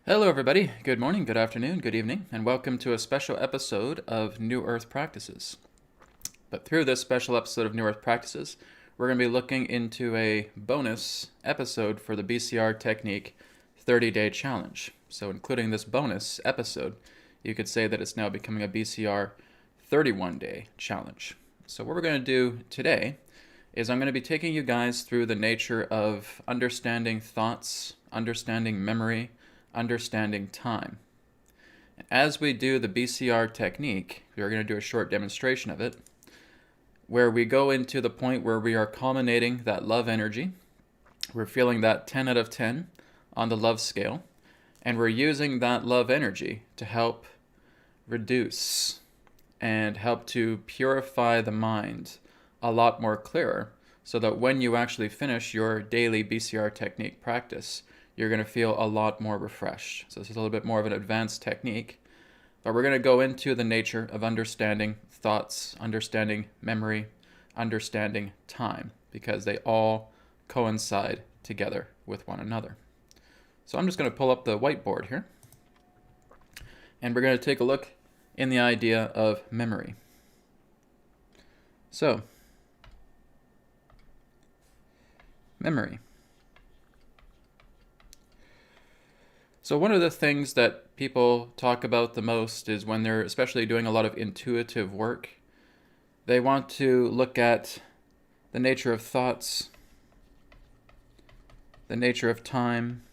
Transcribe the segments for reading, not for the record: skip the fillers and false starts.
Hello, everybody. Good morning, good afternoon, good evening, and welcome to a special episode of New Earth Practices. But through this special episode of New Earth Practices, we're going to be looking into a bonus episode for the BCR Technique 30-Day Challenge. So including this bonus episode, you could say that it's now becoming a BCR 31-Day Challenge. So what we're going to do today is I'm going to be taking you guys through the nature of understanding thoughts, understanding memory, understanding time. As we do the BCR technique, we're going to do a short demonstration of it, where we go into the point where we are culminating that love energy. We're feeling that 10 out of 10 on the love scale, and we're using that love energy to help reduce and help to purify the mind a lot more clearer, so that when you actually finish your daily BCR technique practice, you're going to feel a lot more refreshed. So this is a little bit more of an advanced technique, but we're going to go into the nature of understanding thoughts, understanding memory, understanding time, because they all coincide together with one another. So I'm just going to pull up the whiteboard here, and we're going to take a look in the idea of memory. So, memory. So one of the things that people talk about the most is when they're especially doing a lot of intuitive work, they want to look at the nature of thoughts, the nature of time,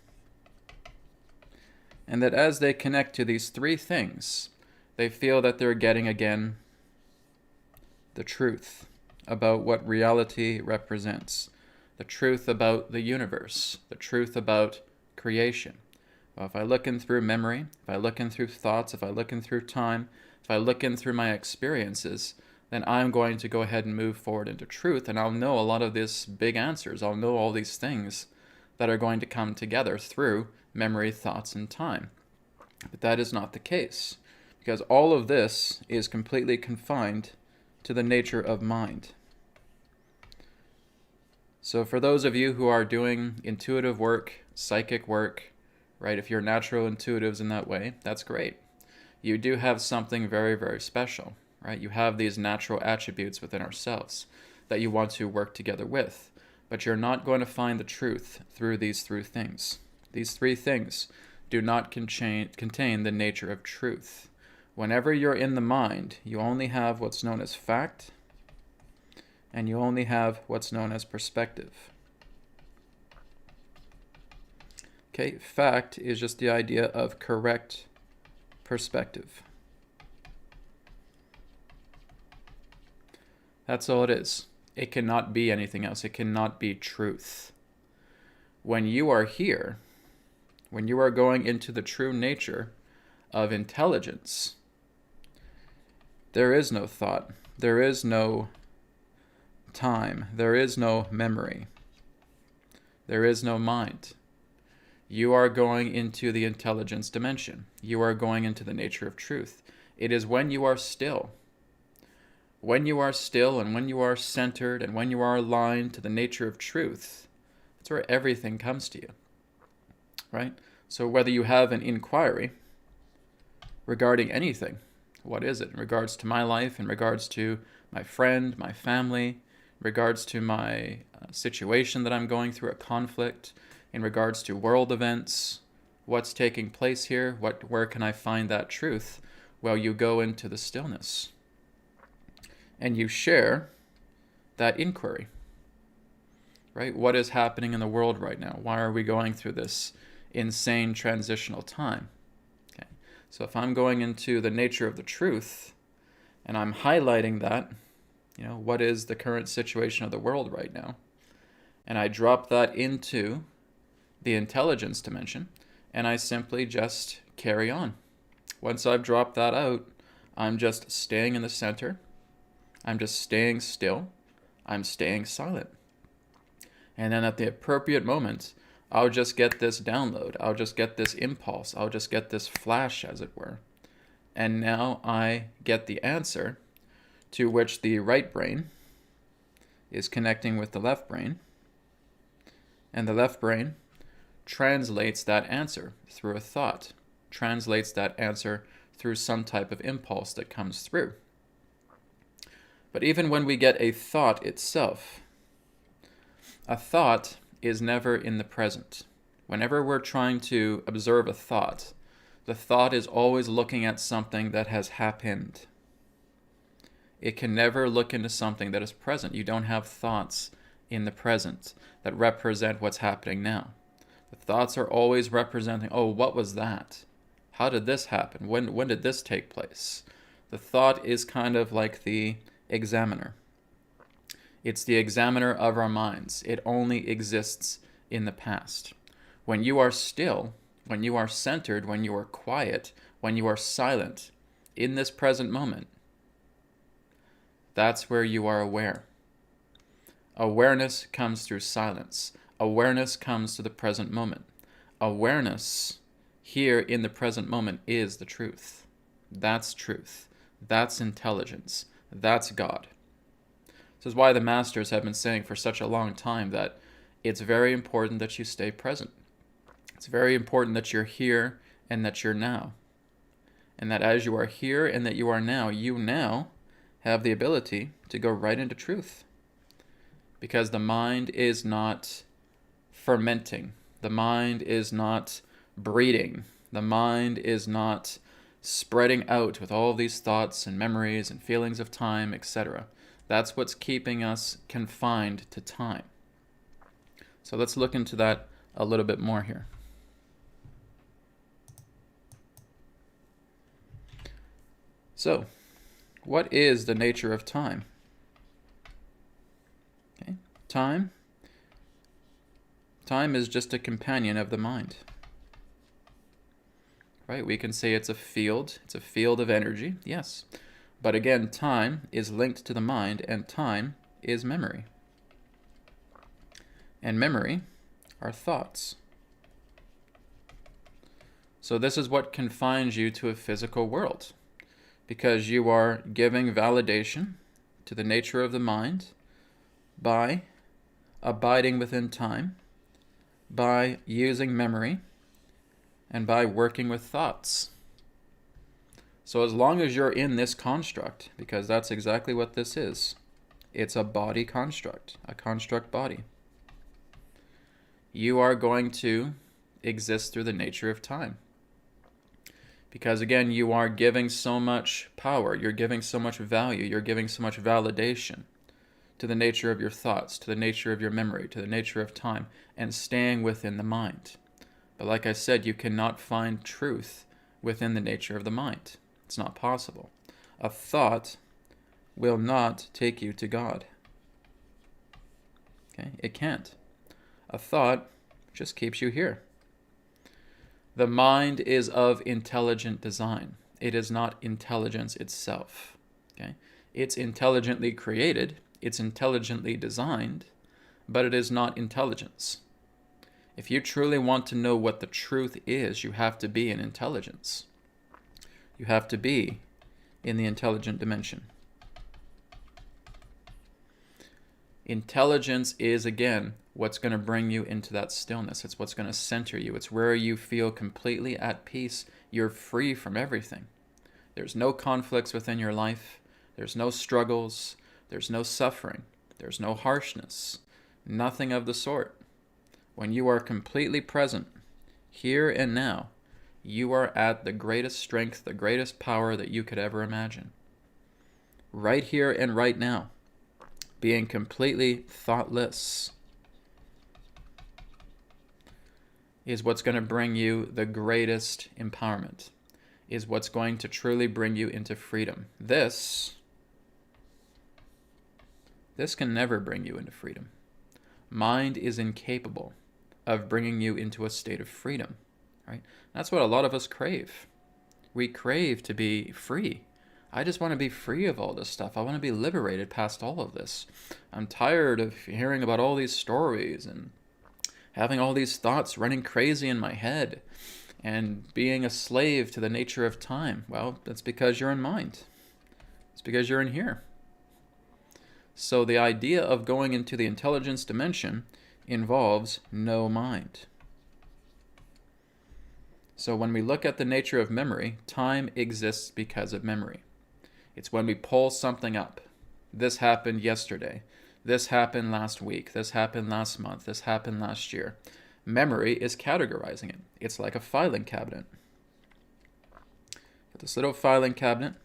and that as they connect to these three things, they feel that they're getting, again, the truth about what reality represents, the truth about the universe, the truth about creation. Well, if I look in through memory, if I look in through thoughts, if I look in through time, if I look in through my experiences, then I'm going to go ahead and move forward into truth, and I'll know a lot of these big answers. I'll know all these things that are going to come together through memory, thoughts, and time. But that is not the case, because all of this is completely confined to the nature of mind. So for those of you who are doing intuitive work, psychic work, right? If you're natural intuitives in that way, that's great. You do have something very, very special, right? You have these natural attributes within ourselves that you want to work together with, but you're not going to find the truth through these three things. These three things do not contain the nature of truth. Whenever you're in the mind, you only have what's known as fact, and you only have what's known as perspective. Okay, fact is just the idea of correct perspective. That's all it is. It cannot be anything else. It cannot be truth. When you are here, when you are going into the true nature of intelligence, there is no thought. There is no time. There is no memory. There is no mind. You are going into the intelligence dimension. You are going into the nature of truth. It is when you are still. When you are still and when you are centered and when you are aligned to the nature of truth, that's where everything comes to you, right? So whether you have an inquiry regarding anything, what is it? In regards to my life, in regards to my friend, my family, in regards to my situation that I'm going through, a conflict, in regards to world events, what's taking place here, where can I find that truth? Well, you go into the stillness and you share that inquiry, right? What is happening in the world right now? Why are we going through this insane transitional time? Okay. So if I'm going into the nature of the truth and I'm highlighting that, what is the current situation of the world right now? And I drop that into the intelligence dimension, and I simply just carry on. Once I've dropped that out, I'm just staying in the center. I'm just staying still. I'm staying silent. And then at the appropriate moment, I'll just get this download. I'll just get this impulse. I'll just get this flash, as it were. And now I get the answer to which the right brain is connecting with the left brain. And the left brain translates that answer through a thought, translates that answer through some type of impulse that comes through. But even when we get a thought itself, a thought is never in the present. Whenever we're trying to observe a thought, the thought is always looking at something that has happened. It can never look into something that is present. You don't have thoughts in the present that represent what's happening now. The thoughts are always representing, oh, what was that? How did this happen? When did this take place? The thought is kind of like the examiner. It's the examiner of our minds. It only exists in the past. When you are still, when you are centered, when you are quiet, when you are silent, in this present moment, that's where you are aware. Awareness comes through silence. Awareness comes to the present moment. Awareness here in the present moment is the truth. That's truth. That's intelligence. That's God. This is why the masters have been saying for such a long time that it's very important that you stay present. It's very important that you're here and that you're now. And that as you are here and that you now have the ability to go right into truth. Because the mind is not fermenting. The mind is not breeding. The mind is not spreading out with all these thoughts and memories and feelings of time, etc. That's what's keeping us confined to time. So let's look into that a little bit more here. So, what is the nature of time? Okay. Time is just a companion of the mind. Right? We can say it's a field of energy, yes. But again, time is linked to the mind, and time is memory. And memory are thoughts. So this is what confines you to a physical world, because you are giving validation to the nature of the mind by abiding within time, by using memory, and by working with thoughts. So as long as you're in this construct, because that's exactly what this is, it's a body construct, a construct body, you are going to exist through the nature of time. Because again, you are giving so much power, you're giving so much value, you're giving so much validation to the nature of your thoughts, to the nature of your memory, to the nature of time, and staying within the mind. But like I said, you cannot find truth within the nature of the mind. It's not possible. A thought will not take you to God. Okay? It can't. A thought just keeps you here. The mind is of intelligent design. It is not intelligence itself. Okay? It's intelligently created, it's intelligently designed, but it is not intelligence. If you truly want to know what the truth is, you have to be in intelligence. You have to be in the intelligent dimension. Intelligence is, again, what's going to bring you into that stillness. It's what's going to center you. It's where you feel completely at peace. You're free from everything. There's no conflicts within your life. There's no struggles. There's no suffering. There's no harshness. Nothing of the sort. When you are completely present, here and now, you are at the greatest strength, the greatest power that you could ever imagine. Right here and right now, being completely thoughtless is what's going to bring you the greatest empowerment, is what's going to truly bring you into freedom. This can never bring you into freedom. Mind is incapable of bringing you into a state of freedom, right? That's what a lot of us crave. We crave to be free. I just want to be free of all this stuff. I want to be liberated past all of this. I'm tired of hearing about all these stories and having all these thoughts running crazy in my head and being a slave to the nature of time. Well, that's because you're in mind. It's because you're in here. So the idea of going into the intelligence dimension involves no mind. So when we look at the nature of memory, time exists because of memory. It's when we pull something up. This happened yesterday. This happened last week. This happened last month. This happened last year. Memory is categorizing it. It's like a filing cabinet. Got this little filing cabinet.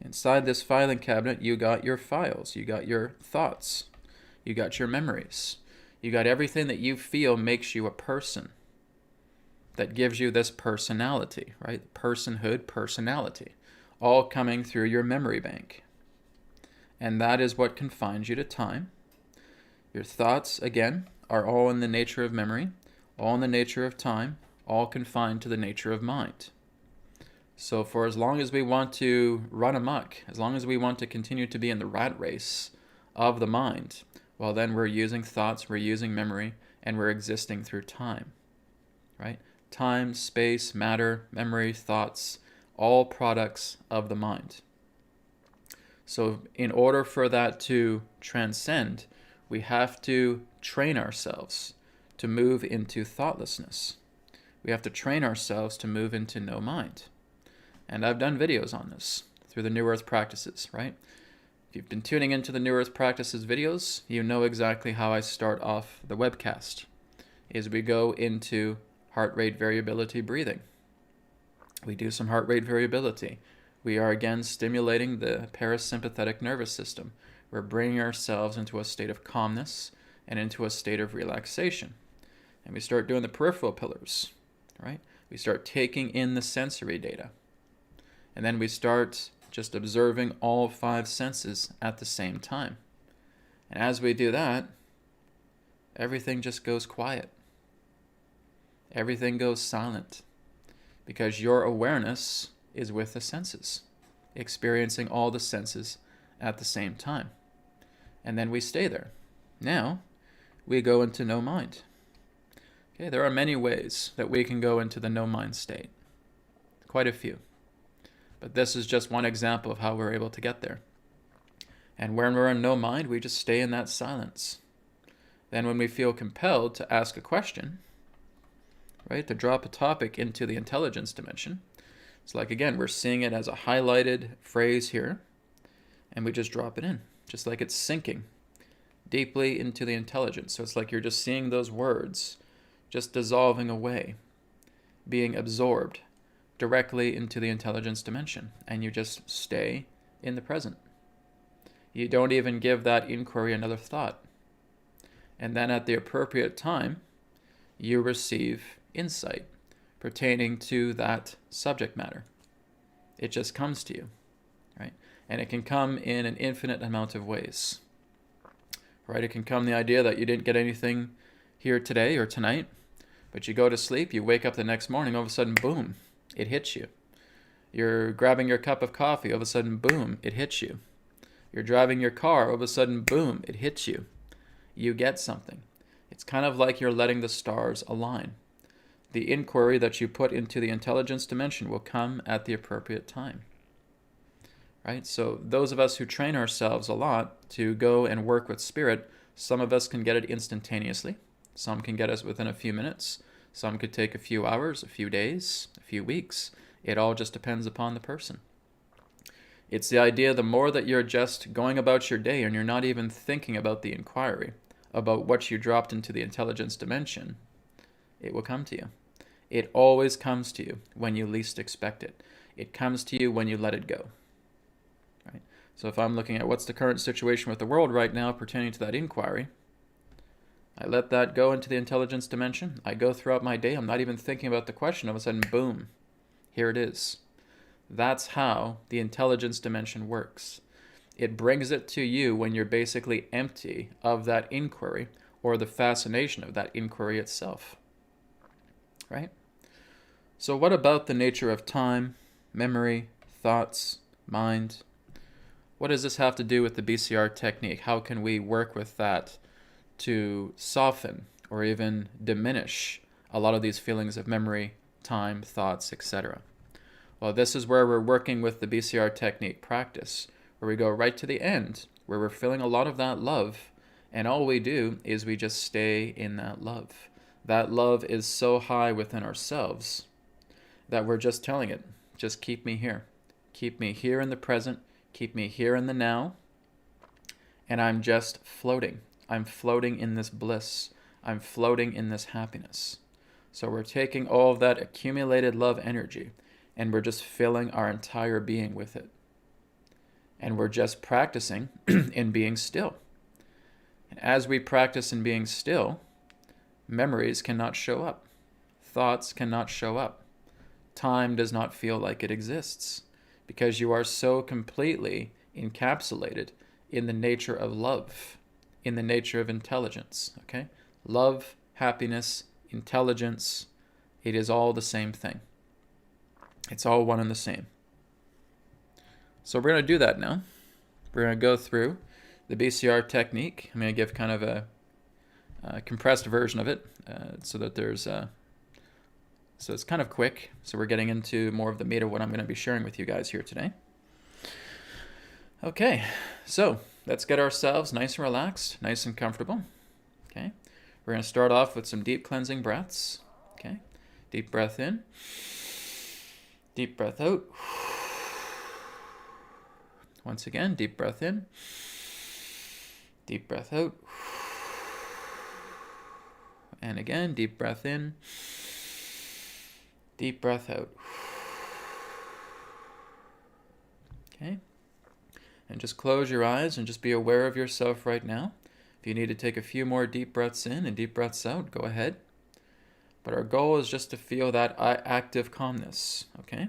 Inside this filing cabinet, you got your files. You got your thoughts. You got your memories. You got everything that you feel makes you a person. That gives you this personality, right? Personhood, personality. All coming through your memory bank. And that is what confines you to time. Your thoughts, again, are all in the nature of memory, all in the nature of time, all confined to the nature of mind. So for as long as we want to run amok, as long as we want to continue to be in the rat race of the mind, well then we're using thoughts, we're using memory, and we're existing through time, right? Time, space, matter, memory, thoughts, all products of the mind. So in order for that to transcend, we have to train ourselves to move into thoughtlessness. We have to train ourselves to move into no mind. And I've done videos on this through the New Earth Practices, right? If you've been tuning into the New Earth Practices videos, you know exactly how I start off the webcast. Is we go into heart rate variability breathing. We do some heart rate variability. We are again stimulating the parasympathetic nervous system. We're bringing ourselves into a state of calmness and into a state of relaxation. And we start doing the peripheral pillars, right? We start taking in the sensory data. And then we start just observing all 5 senses at the same time. And as we do that, everything just goes quiet. Everything goes silent. Because your awareness is with the senses, experiencing all the senses at the same time. And then we stay there. Now, we go into no mind. Okay, there are many ways that we can go into the no mind state. Quite a few. But this is just one example of how we're able to get there. And when we're in no mind, we just stay in that silence. Then when we feel compelled to ask a question, right, to drop a topic into the intelligence dimension, it's like, again, we're seeing it as a highlighted phrase here, and we just drop it in, just like it's sinking deeply into the intelligence. So it's like you're just seeing those words just dissolving away, being absorbed directly into the intelligence dimension, and you just stay in the present. You don't even give that inquiry another thought. And then at the appropriate time, you receive insight pertaining to that subject matter. It just comes to you, right? And it can come in an infinite amount of ways, right? It can come the idea that you didn't get anything here today or tonight, but you go to sleep, you wake up the next morning, all of a sudden, boom, it hits you. You're grabbing your cup of coffee, all of a sudden, boom, it hits you. You're driving your car, all of a sudden, boom, it hits you. You get something. It's kind of like you're letting the stars align. The inquiry that you put into the intelligence dimension will come at the appropriate time. Right? So those of us who train ourselves a lot to go and work with spirit, some of us can get it instantaneously. Some can get us within a few minutes. Some could take a few hours, a few days, a few weeks. It all just depends upon the person. It's the idea the more that you're just going about your day and you're not even thinking about the inquiry, about what you dropped into the intelligence dimension, it will come to you. It always comes to you when you least expect it. It comes to you when you let it go. Right? So if I'm looking at what's the current situation with the world right now pertaining to that inquiry, I let that go into the intelligence dimension. I go throughout my day. I'm not even thinking about the question. All of a sudden, boom, here it is. That's how the intelligence dimension works. It brings it to you when you're basically empty of that inquiry or the fascination of that inquiry itself. Right? So what about the nature of time, memory, thoughts, mind? What does this have to do with the BCR technique? How can we work with that to soften or even diminish a lot of these feelings of memory, time, thoughts, etc.? Well, this is where we're working with the BCR technique practice, where we go right to the end, where we're feeling a lot of that love, and all we do is we just stay in that love. That love is so high within ourselves that we're just telling it, just keep me here. Keep me here in the present. Keep me here in the now. And I'm just floating. I'm floating in this bliss. I'm floating in this happiness. So we're taking all of that accumulated love energy and we're just filling our entire being with it. And we're just practicing in being still. And as we practice in being still, memories cannot show up. Thoughts cannot show up. Time does not feel like it exists because you are so completely encapsulated in the nature of love, in the nature of intelligence, okay? Love, happiness, intelligence, it is all the same thing. It's all one and the same. So we're going to do that now. We're going to go through the BCR technique. I'm going to give kind of a compressed version of it so that there's... So it's kind of quick. So we're getting into more of the meat of what I'm going to be sharing with you guys here today. Okay, so let's get ourselves nice and relaxed, nice and comfortable. Okay, we're going to start off with some deep cleansing breaths. Okay, deep breath in, deep breath out. Once again, deep breath in, deep breath out. And again, deep breath in, deep breath out. Okay. And just close your eyes and just be aware of yourself right now. If you need to take a few more deep breaths in and deep breaths out, go ahead. But our goal is just to feel that active calmness, okay?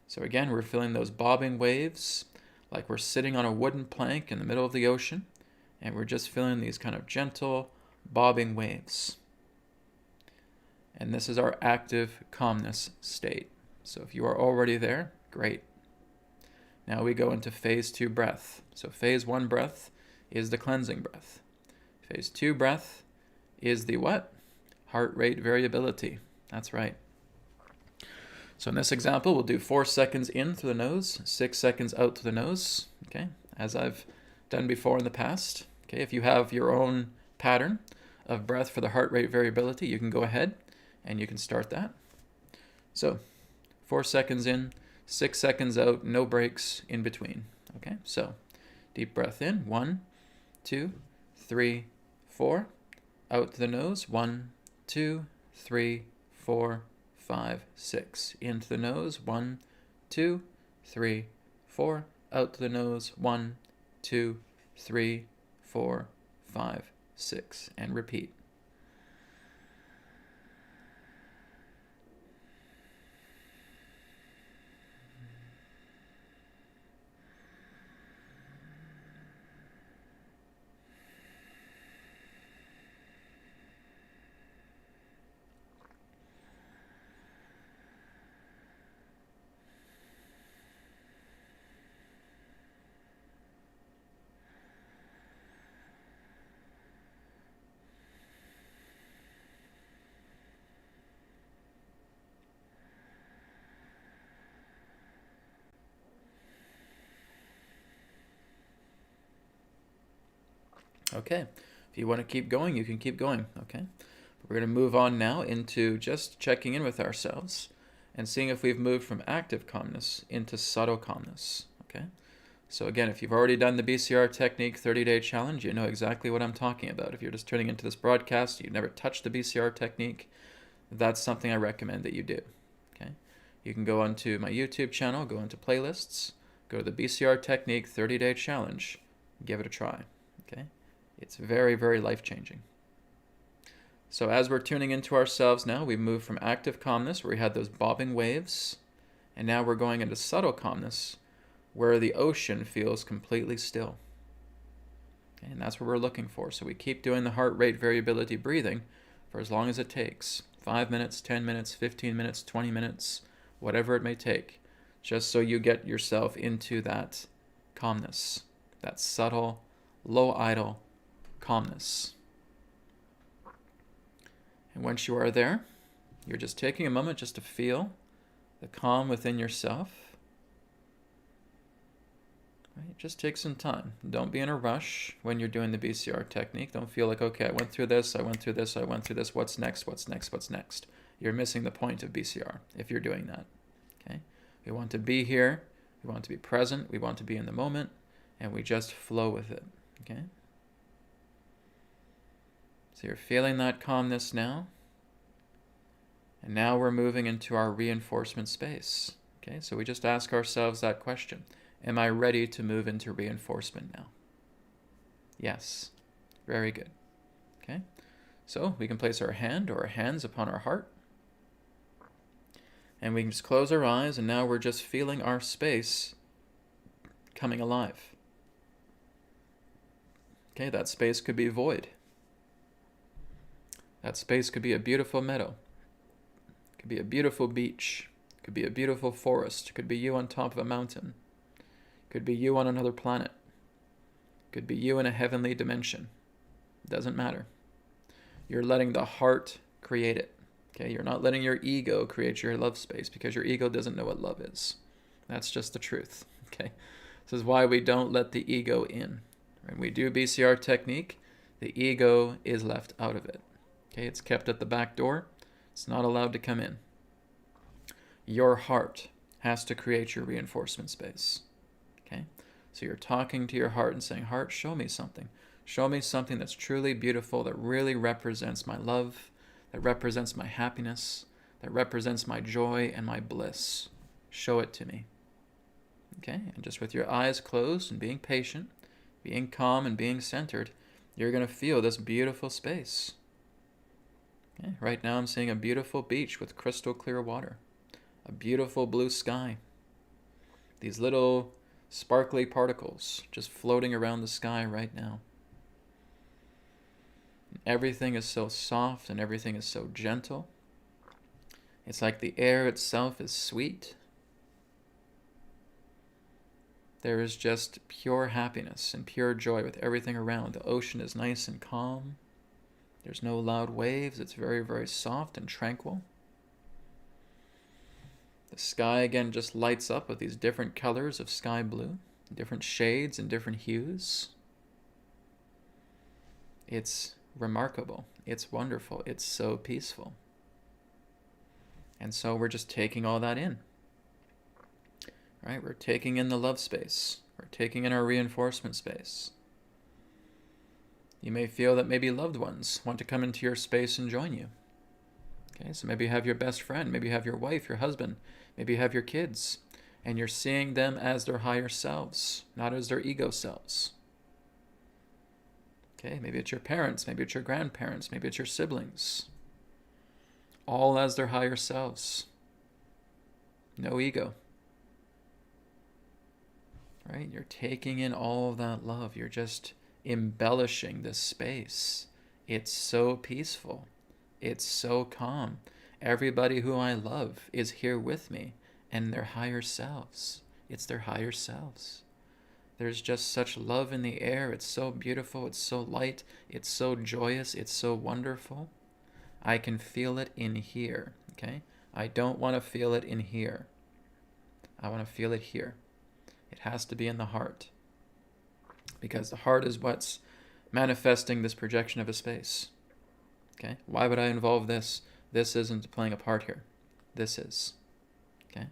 So again, we're feeling those bobbing waves like we're sitting on a wooden plank in the middle of the ocean, and we're just feeling these kind of gentle bobbing waves. And this is our active calmness state. So if you are already there, great. Now we go into phase 2 breath. So phase 1 breath is the cleansing breath. Phase 2 breath is the what? Heart rate variability. That's right. So in this example, we'll do 4 seconds in through the nose, 6 seconds out through the nose, okay? As I've done before in the past. Okay, if you have your own pattern of breath for the heart rate variability, you can go ahead and you can start that. So 4 seconds in, 6 seconds out, no breaks in between. Okay, so deep breath in, 1, 2, 3, 4. Out the nose, 1, 2, 3, 4, 5, 6. Into the nose, 1, 2, 3, 4. Out the nose, 1, 2, 3, 4, 5, 6. And repeat. Okay, if you want to keep going, you can keep going, okay? But we're going to move on now into just checking in with ourselves and seeing if we've moved from active calmness into subtle calmness, okay? So again, if you've already done the BCR Technique 30-day challenge, you know exactly what I'm talking about. If you're just tuning into this broadcast, you've never touched the BCR Technique, that's something I recommend that you do, okay? You can go onto my YouTube channel, go into playlists, go to the BCR Technique 30-day challenge, give it a try, okay? It's very, very life-changing. So as we're tuning into ourselves now, we've moved from active calmness, where we had those bobbing waves, and now we're going into subtle calmness, where the ocean feels completely still. Okay, and that's what we're looking for. So we keep doing the heart rate variability breathing for as long as it takes. 5 minutes, 10 minutes, 15 minutes, 20 minutes, whatever it may take, just so you get yourself into that calmness, that subtle, low idle calmness. And once you are there, you're just taking a moment just to feel the calm within yourself. Right? Just take some time. Don't be in a rush when you're doing the BCR technique. Don't feel like, okay, I went through this, I went through this, I went through this. What's next? What's next? What's next? you're missing the point of BCR if you're doing that. Okay? We want to be here. We want to be present. We want to be in the moment. And we just flow with it. Okay? So you're feeling that calmness now. And now we're moving into our reinforcement space. Okay? So we just ask ourselves that question. Am I ready to move into reinforcement now? Yes. Very good. Okay? So we can place our hand or our hands upon our heart. And we can just close our eyes, and now we're just feeling our space coming alive. Okay, that space could be void. That space could be a beautiful meadow. It could be a beautiful beach. It could be a beautiful forest. It could be you on top of a mountain. It could be you on another planet. It could be you in a heavenly dimension. It doesn't matter. You're letting the heart create it. Okay, you're not letting your ego create your love space, because your ego doesn't know what love is. That's just the truth. Okay, this is why we don't let the ego in. When we do BCR technique, the ego is left out of it. Okay, it's kept at the back door. It's not allowed to come in. Your heart has to create your reinforcement space. Okay, so you're talking to your heart and saying, heart, show me something. Show me something that's truly beautiful, that really represents my love, that represents my happiness, that represents my joy and my bliss. Show it to me. Okay, and just with your eyes closed and being patient, being calm and being centered, you're going to feel this beautiful space. Okay, right now I'm seeing a beautiful beach with crystal clear water, a beautiful blue sky, these little sparkly particles just floating around the sky right now. Everything is so soft and everything is so gentle. It's like the air itself is sweet. There is just pure happiness and pure joy with everything around. The ocean is nice and calm. There's no loud waves. It's very, very soft and tranquil. The sky again just lights up with these different colors of sky blue, different shades and different hues. It's remarkable. It's wonderful. It's so peaceful. And so we're just taking all that in. Right? We're taking in the love space. We're taking in our reinforcement space. You may feel that maybe loved ones want to come into your space and join you. Okay, so maybe you have your best friend, maybe you have your wife, your husband, maybe you have your kids, and you're seeing them as their higher selves, not as their ego selves. Okay, maybe it's your parents, maybe it's your grandparents, maybe it's your siblings. All as their higher selves. No ego. Right? You're taking in all of that love. You're just embellishing this space. It's so peaceful. It's so calm. Everybody who I love is here with me, and their higher selves. It's their higher selves. There's just such love in the air. It's so beautiful. It's so light. It's so joyous. It's so wonderful. I can feel it in here. Okay? I don't want to feel it in here. I want to feel it here. It has to be in the heart, because the heart is what's manifesting this projection of a space. Okay? Why would I involve this? This isn't playing a part here. This is. Okay?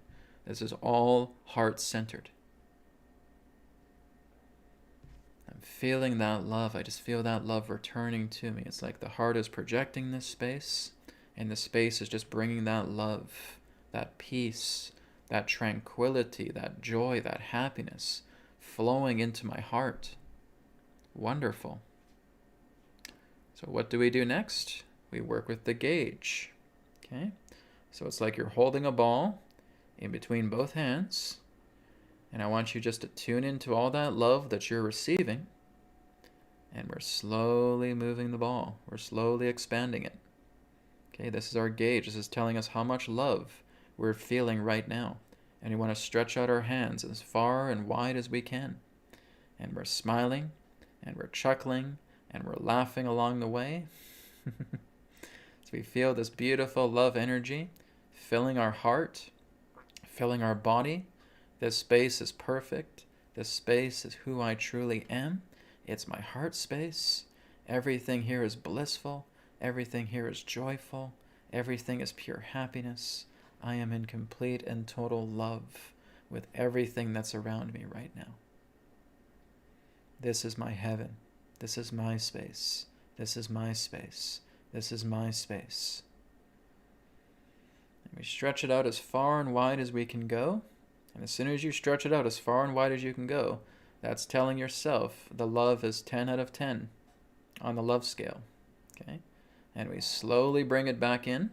This is all heart-centered. I'm feeling that love. I just feel that love returning to me. It's like the heart is projecting this space, and the space is just bringing that love, that peace, that tranquility, that joy, that happiness flowing into my heart. Wonderful. So what do we do next? We work with the gauge. Okay? So it's like you're holding a ball in between both hands, and I want you just to tune into all that love that you're receiving, and we're slowly moving the ball. We're slowly expanding it. Okay, this is our gauge. This is telling us how much love we're feeling right now. And we want to stretch out our hands as far and wide as we can. And we're smiling, and we're chuckling, and we're laughing along the way. So we feel this beautiful love energy filling our heart, filling our body. This space is perfect. This space is who I truly am. It's my heart space. Everything here is blissful. Everything here is joyful. Everything is pure happiness. I am in complete and total love with everything that's around me right now. This is my heaven. This is my space. This is my space. This is my space. And we stretch it out as far and wide as we can go. And as soon as you stretch it out as far and wide as you can go, that's telling yourself the love is 10 out of 10 on the love scale. Okay? And we slowly bring it back in.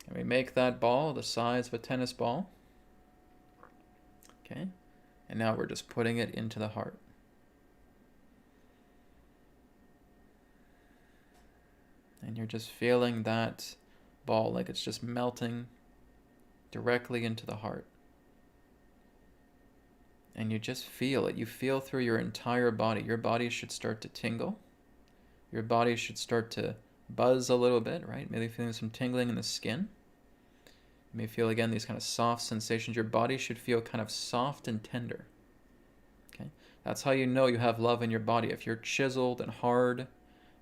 And we make that ball the size of a tennis ball. Okay? And now we're just putting it into the heart. And you're just feeling that ball like it's just melting directly into the heart. And you just feel it. You feel through your entire body. Your body should start to tingle. Your body should start to buzz a little bit, right? Maybe feeling some tingling in the skin. You may feel, again, these kind of soft sensations. Your body should feel kind of soft and tender. Okay? That's how you know you have love in your body. If you're chiseled and hard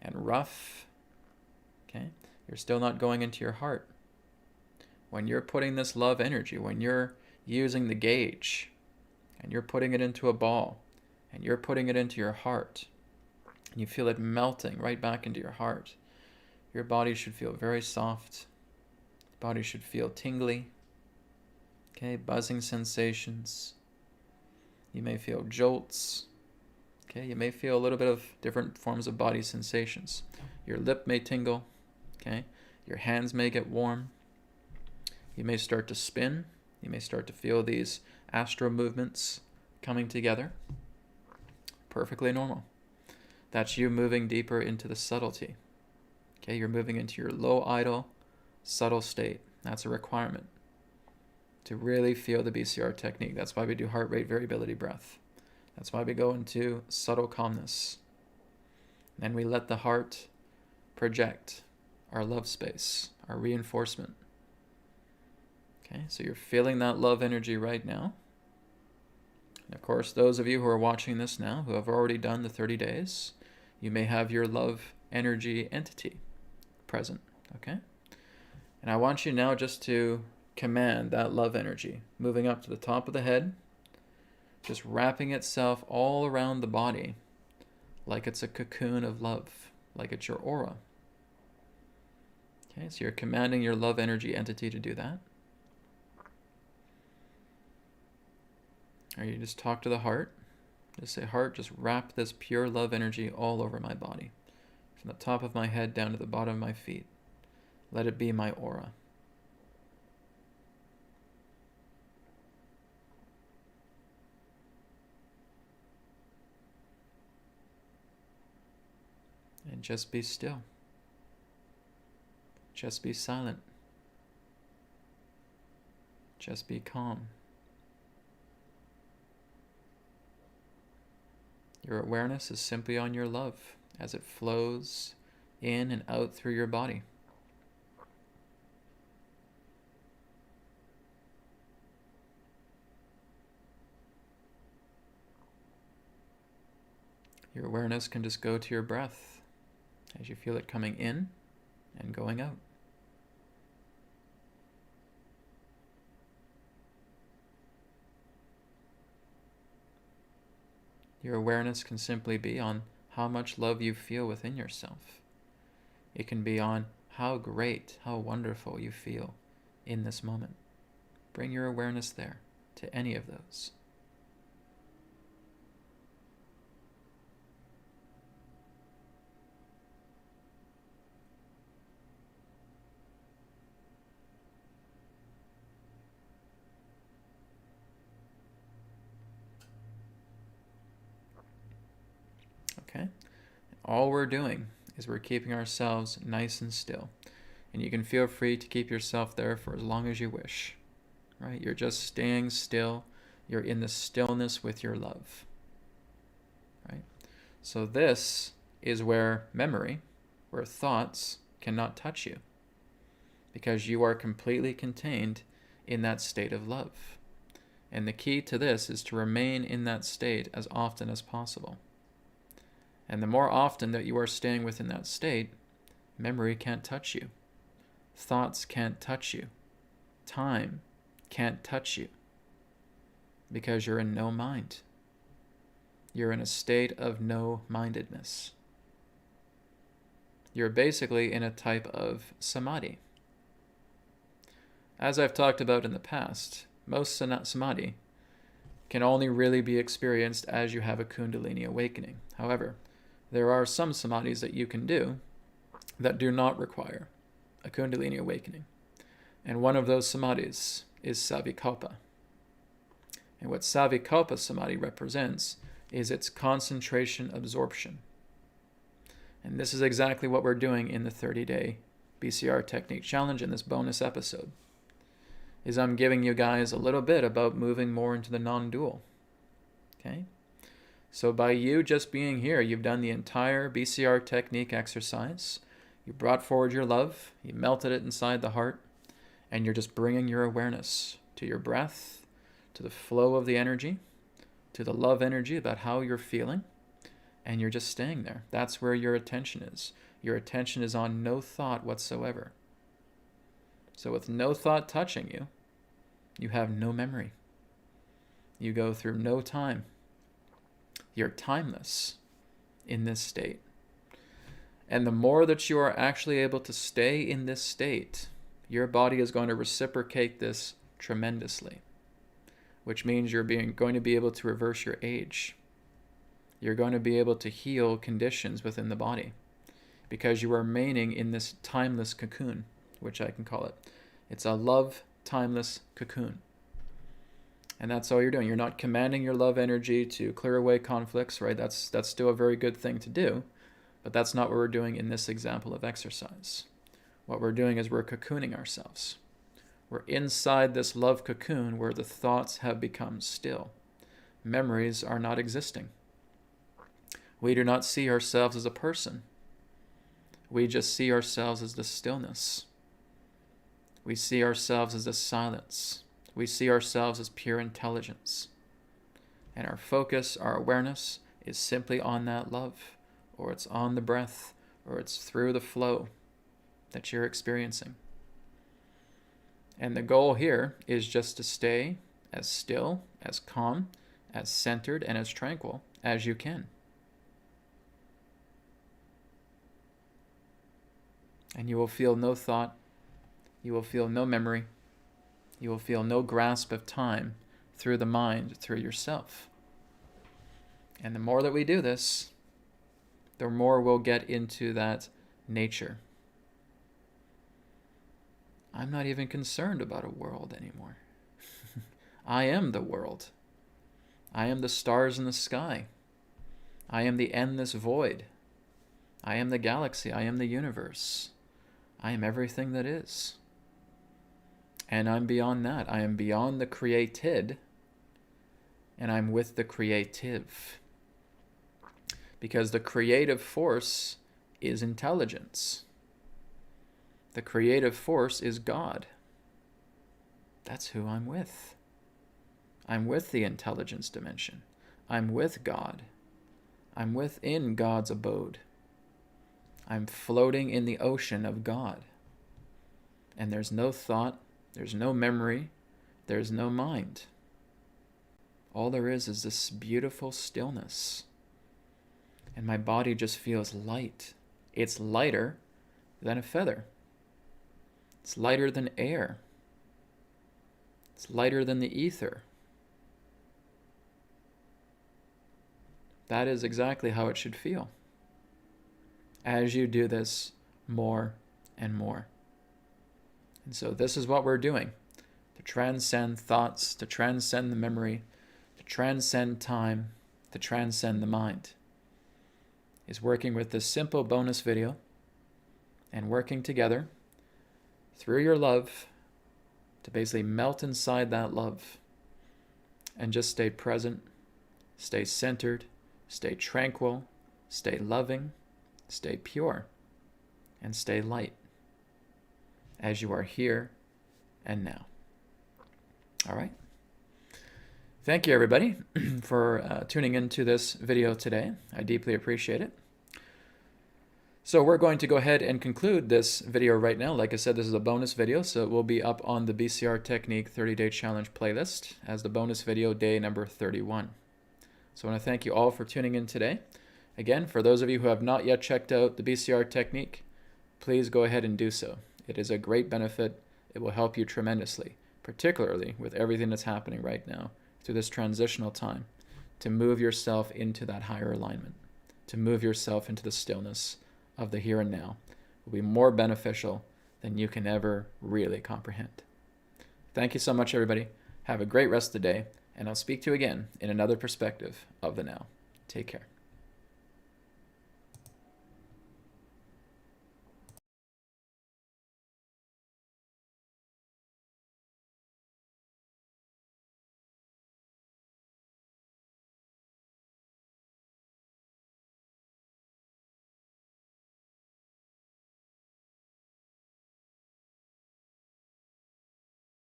and rough, okay, you're still not going into your heart. When you're putting this love energy, when you're using the gauge, and you're putting it into a ball, and you're putting it into your heart, and you feel it melting right back into your heart, your body should feel very soft. Body should feel tingly. Okay, buzzing sensations. You may feel jolts. Okay, you may feel a little bit of different forms of body sensations. Your lip may tingle. Okay, your hands may get warm. You may start to spin. You may start to feel these astral movements coming together. Perfectly normal. That's you moving deeper into the subtlety. Okay, you're moving into your low idle, subtle state. That's a requirement to really feel the BCR technique. That's why we do heart rate variability breath. That's why we go into subtle calmness. Then we let the heart project our love space, our reinforcement. Okay, so you're feeling that love energy right now. And of course, those of you who are watching this now, who have already done the 30 days, you may have your love energy entity present, okay? And I want you now just to command that love energy, moving up to the top of the head, just wrapping itself all around the body like it's a cocoon of love, like it's your aura. Okay, so you're commanding your love energy entity to do that. Or you just talk to the heart. Just say, heart, just wrap this pure love energy all over my body. From the top of my head down to the bottom of my feet. Let it be my aura. And just be still. Just be silent. Just be calm. Your awareness is simply on your love as it flows in and out through your body. Your awareness can just go to your breath as you feel it coming in and going out. Your awareness can simply be on how much love you feel within yourself. It can be on how great, how wonderful you feel in this moment. Bring your awareness there to any of those. Okay? All we're doing is we're keeping ourselves nice and still. And you can feel free to keep yourself there for as long as you wish. Right? You're just staying still. You're in the stillness with your love. Right? So this is where memory, where thoughts cannot touch you. Because you are completely contained in that state of love. And the key to this is to remain in that state as often as possible. And the more often that you are staying within that state, Memory can't touch you. Thoughts can't touch you. Time can't touch you because you're in no mind. You're in a state of no-mindedness. You're basically in a type of samadhi. As I've talked about in the past, most samadhi can only really be experienced as you have a Kundalini awakening. However, there are some samadhis that you can do that do not require a Kundalini awakening. And one of those samadhis is Savikalpa. And what Savikalpa samadhi represents is its concentration absorption. And this is exactly what we're doing in the 30-day BCR Technique Challenge in this bonus episode. Is I'm giving you guys a little bit about moving more into the non-dual. Okay? So by you just being here, you've done the entire BCR Technique exercise. You brought forward your love, you melted it inside the heart, and you're just bringing your awareness to your breath, to the flow of the energy, to the love energy about how you're feeling, and you're just staying there. That's where your attention is. Your attention is on no thought whatsoever. So with no thought touching you, you have no memory. You go through no time. You're timeless in this state. And the more that you are actually able to stay in this state, your body is going to reciprocate this tremendously, which means you're going to be able to reverse your age. You're going to be able to heal conditions within the body because you are remaining in this timeless cocoon, which I can call it. It's a love timeless cocoon. And that's all you're doing. You're not commanding your love energy to clear away conflicts, right? That's still a very good thing to do, but that's not what we're doing in this example of exercise. What we're doing is we're cocooning ourselves. We're inside this love cocoon where the thoughts have become still. Memories are not existing. We do not see ourselves as a person. We just see ourselves as the stillness. We see ourselves as the silence. We see ourselves as pure intelligence. And our focus, our awareness, is simply on that love, or it's on the breath, or it's through the flow that you're experiencing. And the goal here is just to stay as still, as calm, as centered, and as tranquil as you can. And you will feel no thought, you will feel no memory, you will feel no grasp of time through the mind, through yourself. And the more that we do this, the more we'll get into that nature. I'm not even concerned about a world anymore. I am the world. I am the stars in the sky. I am the endless void. I am the galaxy. I am the universe. I am everything that is. And I'm beyond that. I am beyond the created, and I'm with the creative. Because the creative force is intelligence. The creative force is God. That's who I'm with. I'm with the intelligence dimension. I'm with God. I'm within God's abode. I'm floating in the ocean of God. And there's no thought, there's no memory, there's no mind. All there is this beautiful stillness. And my body just feels light. It's lighter than a feather. It's lighter than air. It's lighter than the ether. That is exactly how it should feel as you do this more and more. And so this is what we're doing to transcend thoughts, to transcend the memory, to transcend time, to transcend the mind. Is working with this simple bonus video and working together through your love to basically melt inside that love and just stay present, stay centered, stay tranquil, stay loving, stay pure, and stay light as you are here and now. All right. Thank you, everybody, for tuning into this video today. I deeply appreciate it. So we're going to go ahead and conclude this video right now. Like I said, this is a bonus video, so it will be up on the BCR Technique 30-Day Challenge playlist as the bonus video, day number 31. So I want to thank you all for tuning in today. Again, for those of you who have not yet checked out the BCR Technique, please go ahead and do so. It is a great benefit. It will help you tremendously, particularly with everything that's happening right now through this transitional time, to move yourself into that higher alignment, to move yourself into the stillness of the here and now. Will be more beneficial than you can ever really comprehend. Thank you so much, everybody. Have a great rest of the day, and I'll speak to you again in another perspective of the now. Take care.